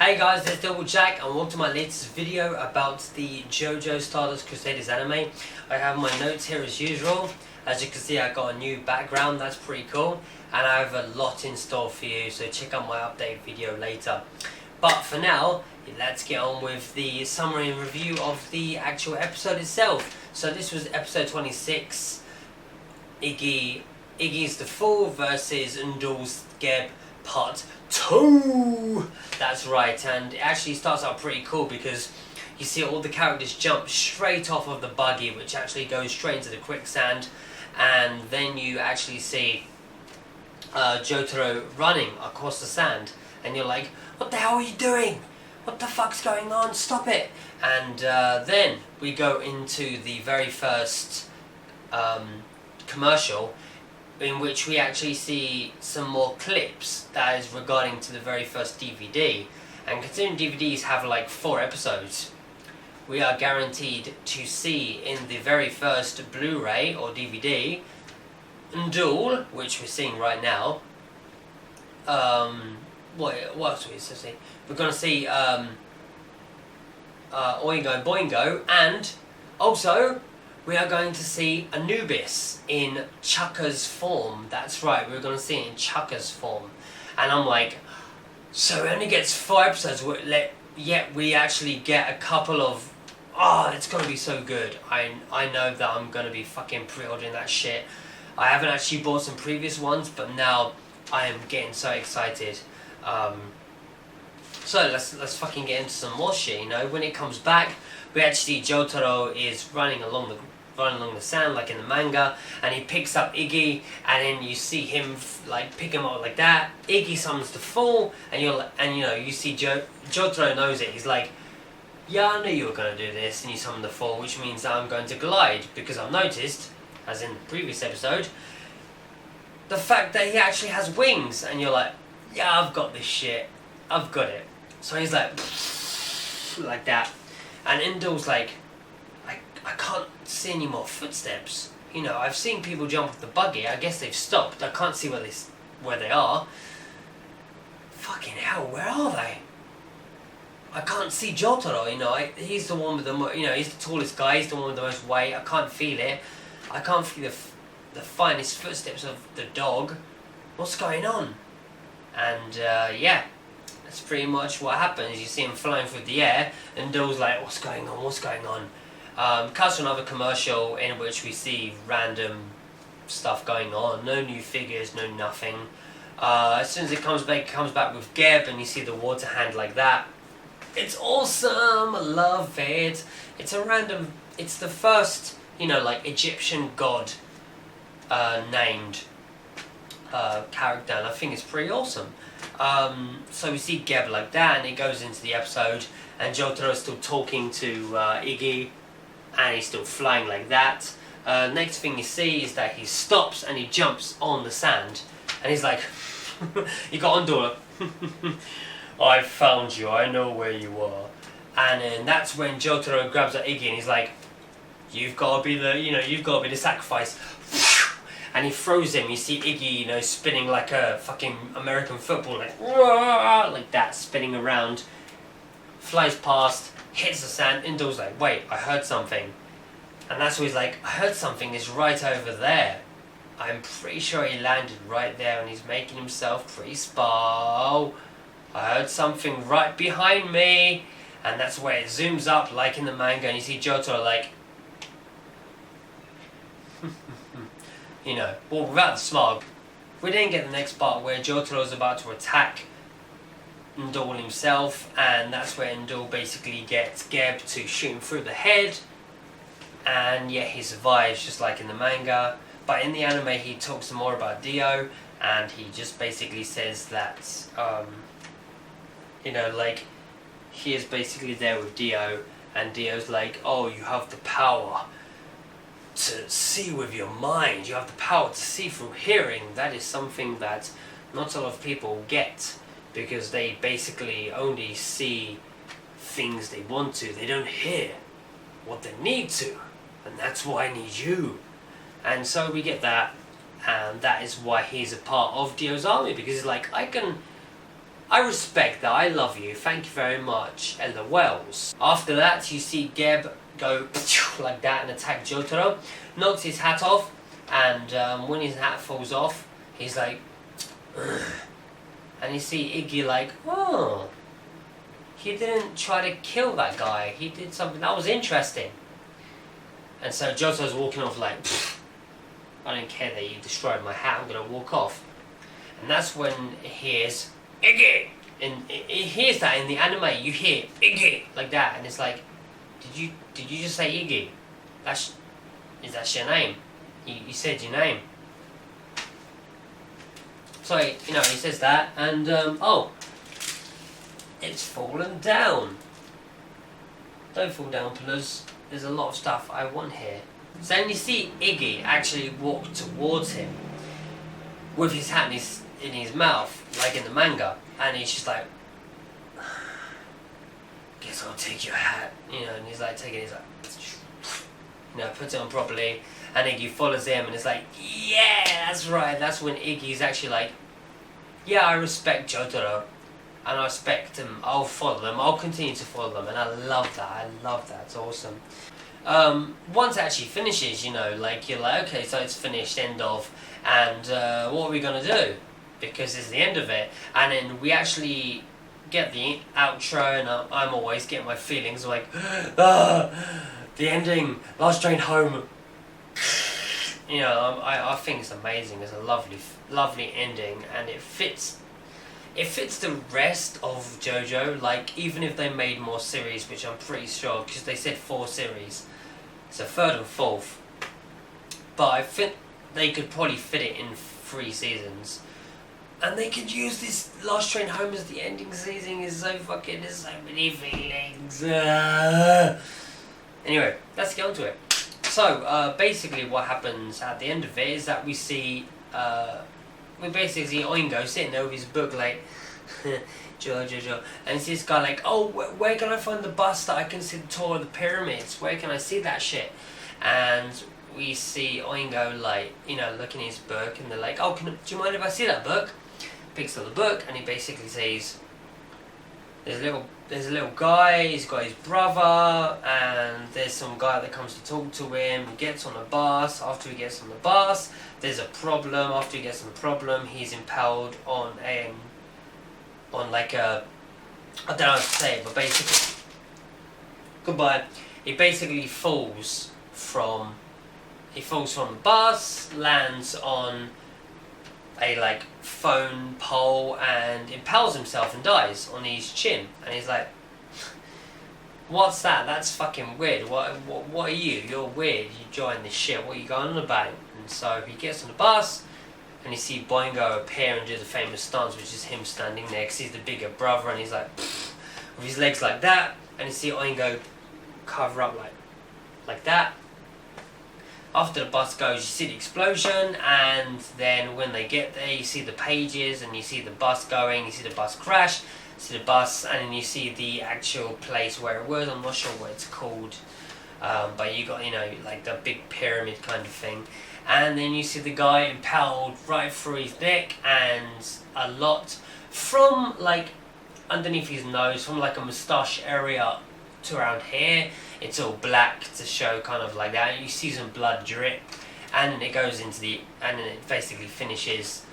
Hey guys, this is Ndools God Geb and welcome to my latest video about the JoJo Stardust Crusaders anime. I have my notes here as usual. As you can see, I got a new background, that's pretty cool. And I have a lot in store for you, so check out my update video later. But for now, let's get on with the summary and review of the actual episode itself. So this was episode 26, Iggys The Fool versus Ndools God Geb Part 2! That's right, and it actually starts out pretty cool because you see all the characters jump straight off of the buggy, which actually goes straight into the quicksand, and then you actually see Jotaro running across the sand, and you're like, what the hell are you doing? What the fuck's going on? Stop it! And then we go into the very first commercial, in which we actually see some more clips that is regarding to the very first DVD. And considering DVDs have like 4 episodes, we are guaranteed to see in the very first Blu-ray or DVD Ndools, which we're seeing right now. What else are we supposed to see? We're going to see Oingo and Boingos, and also we are going to see Anubis in Chukka's form. That's right, we're going to see it in Chukka's form. And I'm like, so it only gets 4 episodes, yet we actually get a couple of... Oh, it's going to be so good. I know that I'm going to be fucking pre-ordering that shit. I haven't actually bought some previous ones, but now I am getting so excited. So let's fucking get into some more shit, you know. When it comes back, we actually see Jotaro is running along the sand like in the manga, and he picks up Iggy, and then you see him like pick him up like that. Iggy summons the Fool, and you see Jotaro knows it. He's like, yeah, I knew you were going to do this, and you summon the Fool, which means that I'm going to glide, because I've noticed, as in the previous episode, the fact that he actually has wings, and you're like, yeah, I've got this shit, I've got it. So he's like that, and Ndools like, I can't see any more footsteps. You know, I've seen people jump off the buggy. I guess they've stopped. I can't see where they are. Fucking hell, where are they? I can't see Jotaro. You know, he's the one with the he's the tallest guy. He's the one with the most weight. I can't feel it. I can't feel the finest footsteps of the dog. What's going on? And yeah, that's pretty much what happens. You see him flying through the air, and Ndools like, what's going on? What's going on? Cuts to another commercial in which we see random stuff going on. No new figures, no nothing. As soon as it comes back with Geb, and you see the water hand like that. It's awesome! I love it. It's the first, like Egyptian god named character, and I think it's pretty awesome. So we see Geb like that, and it goes into the episode, and Jotaro is still talking to Iggy, and he's still flying like that. Next thing you see is that he stops and he jumps on the sand, and he's like, you got Ndools. I found you, I know where you are. And then that's when Jotaro grabs at Iggy and he's like, you've got to be the sacrifice. And he throws him. You see Iggy, spinning like a fucking American football, like that, spinning around. Flies past, hits the sand. Ndools like, wait, I heard something. And that's where he's like, I heard something, it's right over there. I'm pretty sure he landed right there, and he's making himself pretty small. I heard something right behind me. And that's where it zooms up like in the manga, and you see Jotaro like, well, without the smile. We didn't get the next part where Jotaro's about to attack Ndools himself, and that's where Ndools basically gets Geb to shoot him through the head, and yeah, he survives just like in the manga. But in the anime he talks some more about Dio, and he just basically says that like he is basically there with Dio, and Dio's like, oh, you have the power to see with your mind, you have the power to see through hearing. That is something that not a lot of people get, because they basically only see things they want to. They don't hear what they need to, and that's why I need you. And so we get that, and that is why he's a part of Dio's army, because he's like, I can I respect that, I love you, thank you very much, LOLs. After that, you see Geb go like that and attack Jotaro, knocks his hat off, and when his hat falls off, he's like, ugh. And you see Iggy like, oh, he didn't try to kill that guy, he did something that was interesting. And so Jotaro's walking off like, I don't care that you destroyed my hat, I'm gonna walk off. And that's when he hears Iggy! And he hears that in the anime, you hear Iggy! Like that, and it's like, did you just say Iggy? Is that your name? You said your name. So, you know, he says that, and oh, it's fallen down. Don't fall down, please. There's a lot of stuff I want here. So then you see Iggy actually walk towards him with his hat in his mouth, like in the manga, and he's just like, guess I'll take your hat, you know, and he's like taking his, like, you know, puts it on properly, and Iggy follows him, and it's like, yeah, that's right. That's when Iggy's actually like, yeah, I respect Jotaro, and I respect him, I'll follow them, I'll continue to follow them, and I love that, it's awesome. Once it actually finishes, you know, like, you're like, okay, so it's finished, end of, and what are we gonna do? Because it's the end of it, and then we actually get the outro, and I'm always getting my feelings like, the ending, last train home. You know, I think it's amazing. It's a lovely ending, and it fits the rest of JoJo. Like, even if they made more series, which I'm pretty sure, because they said 4 series, so 3rd and 4th, but I think they could probably fit it in 3 seasons. And they could use this Last Train Home as the ending season. There's so many feelings. Anyway, let's get on to it. So, basically what happens at the end of it is that we see, basically see Oingo sitting there with his book like, JoJoBA, and it's this guy like, oh, where can I find the bus that I can see the tour of the pyramids? Where can I see that shit? And we see Oingo like, you know, looking at his book, and they're like, oh, do you mind if I see that book? Picks up the book, and he basically says, there's a little guy, he's got his brother, and there's some guy that comes to talk to him. He gets on a bus. After he gets on the bus, there's a problem. After he gets on the problem, he's impaled on like a, I don't know how to say it, but basically, goodbye. He basically falls from the bus, lands on a like phone pole, and impales himself and dies on his chin. And he's like, what's that? That's fucking weird. What are you? You're weird. You joined this shit. What are you going on about? And so he gets on the bus, and you see Boingo appear and do the famous stance, which is him standing there because he's the bigger brother, and he's like, with his legs like that, and you see Oingo cover up like that. After the bus goes, you see the explosion, and then when they get there, you see the pages, and you see the bus going, you see the bus crash, you see the bus, and then you see the actual place where it was. I'm not sure what it's called, but you got, you know, like the big pyramid kind of thing. And then you see the guy impaled right through his neck, and a lot from like underneath his nose, from like a moustache area to around here, it's all black to show kind of like that. You see some blood drip, and then it goes into and then it basically finishes.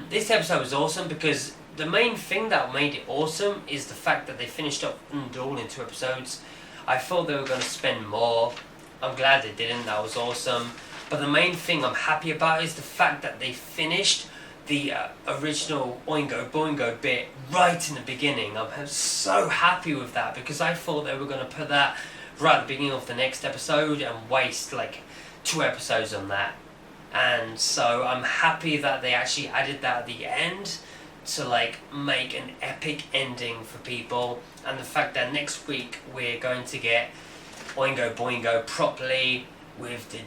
This episode was awesome because the main thing that made it awesome is the fact that they finished up Ndools in 2 episodes. I thought they were going to spend more. I'm glad they didn't. That was awesome. But the main thing I'm happy about is the fact that they finished the original Oingo Boingo bit right in the beginning. I'm so happy with that because I thought they were going to put that right at the beginning of the next episode and waste like 2 episodes on that. And so I'm happy that they actually added that at the end to like make an epic ending for people. And the fact that next week we're going to get Oingo Boingo properly with the,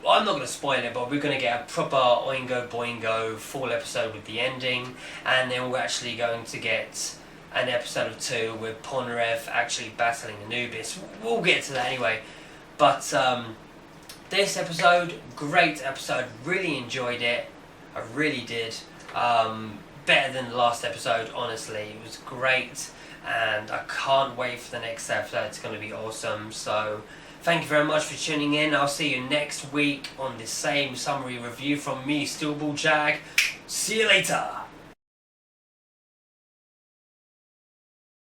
well, I'm not going to spoil it, but we're going to get a proper Oingo Boingo full episode with the ending, and then we're actually going to get an episode of 2 with Polnareff actually battling Anubis. We'll get to that anyway. But this episode, great episode, really enjoyed it. I really did. better than the last episode, honestly. It was great, and I can't wait for the next episode. It's going to be awesome. So thank you very much for tuning in. I'll see you next week on the same summary review from me, Stillball Jag. See you later.